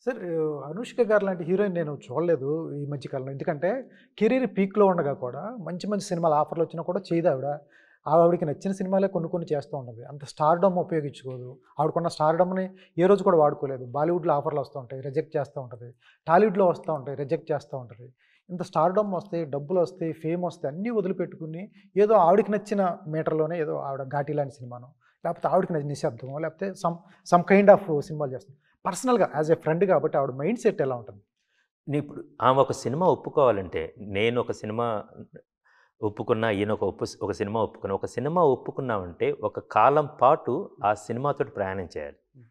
Sir Anushka గారు లాంటి heroine నేను చూడలేదు ఈ మధ్య కాలంలో. ఎందుకంటే కెరీర్ పీక్‌లో ఉండగా కూడా మంచి మంచి సినిమాలు ఆఫర్‌లు వచ్చినా కూడా చేయదు ఆవిడ. ఆవిడకి నచ్చిన సినిమాలే కొన్ని కొన్ని చేస్తూ ఉంటది. అంత స్టార్‌డమ్ ఉపయోగించుకోదు. ఆవిడకున్న స్టార్‌డమ్‌ని ఏ రోజు కూడా వాడుకోలేదు. బాలీవుడ్‌లో ఆఫర్‌లు వస్తూ ఉంటాయి. రిజెక్ట్ చేస్తూ ఉంటది. టాలీవుడ్‌లో వస్తూ ఉంటాయి. రిజెక్ట్ చేస్తూ ఉంటది. ఇంత స్టార్‌డమ్ వస్తాయి, డబ్బులొస్తాయి, ఫేమ్ వస్తాయి అన్నీ వదిలిపెట్టుకొని ఏదో ఆవిడకి నచ్చిన మీటర్‌లోనే ఏదో ఆవిడ 'ఘాటి' లాంటి సినిమానో, లేకపోతే ఆవిడకి నచ్చిన 'నిశ్శబ్దమో' లేకపోతే సమ్ కైండ్ ఆఫ్ సినిమాలు చేస్తుంది. పర్సనల్‌గా యాస్ ఎ ఫ్రెండ్ కాబట్టి ఆవిడ మైండ్ సెట్ ఎలా ఉంటుంది? ఇప్పుడు ఆమె ఒక సినిమా ఒప్పుకోవాలంటే, నేను ఒక సినిమా ఒప్పుకున్నా, ఈయన ఒక సినిమా ఒప్పుకున్నా. ఒక సినిమా ఒప్పుకున్నామంటే, ఒక కాలం పాటు ఆ సినిమాతోటి ప్రయాణం చేయాలి. హ్మ్.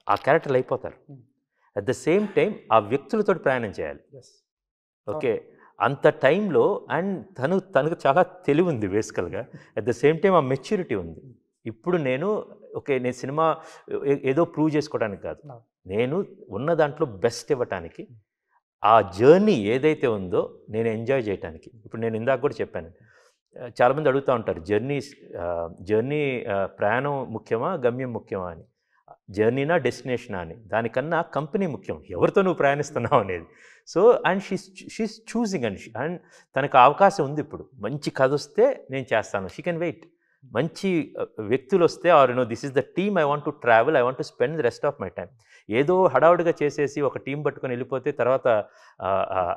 ఆ క్యారెక్టర్‌లు అయిపోతారు. హ్మ్. అట్ ద సేమ్ టైమ్ ఆ వ్యక్తులతోటి ప్రయాణం చేయాలి. యెస్. అవును. ఓకే. అంత టైంలో అండ్ తనకు చాలా తెలివుంది బేసికల్‌గా. అట్ ద సేమ్ టైమ్ ఆ మెచ్యూరిటీ ఉంది. హ్మ్. ఇప్పుడు నేను సినిమా ఏదో ప్రూవ్ చేసుకోవడానికి కాదు. అవును. నేను ఉన్న దాంట్లో బెస్ట్ ఇవ్వటానికి, హ్మ్. ఆ జర్నీ ఏదైతే ఉందో నేను ఎంజాయ్ చేయటానికి. ఇప్పుడు నేను ఇందాక కూడా చెప్పాను. చాలామంది అడుగుతా ఉంటారు. జర్నీ ప్రయాణం ముఖ్యమా? గమ్యం ముఖ్యమా అని. జర్నీనా? డెస్టినేషనా అని. దానికన్నా కంపెనీ ముఖ్యం. ఎవరితో నువ్వు ప్రయాణిస్తున్నావు అనేది. So, and she's choosing and తనకు అవకాశం ఉందిప్పుడు. మంచి కథొస్తే నేను చేస్తాను. She can wait. మంచి వ్యక్తులొస్తే this is the team I want to travel. I want to spend the rest of my time. ఏదో హడావుడిగా చేసేసి ఒక టీమ్ పట్టుకొని ఎళ్ళిపోతే తర్వాత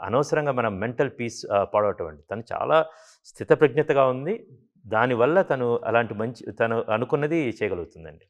అనవసరంగా మన మెంటల్ పీస్ పాడవటం అండి. తను చాలా స్థితప్రజ్ఞతగా ఉంది. దానివల్ల తను అలాంటి తను అనుకున్నది చేయగలుగుతుందండి.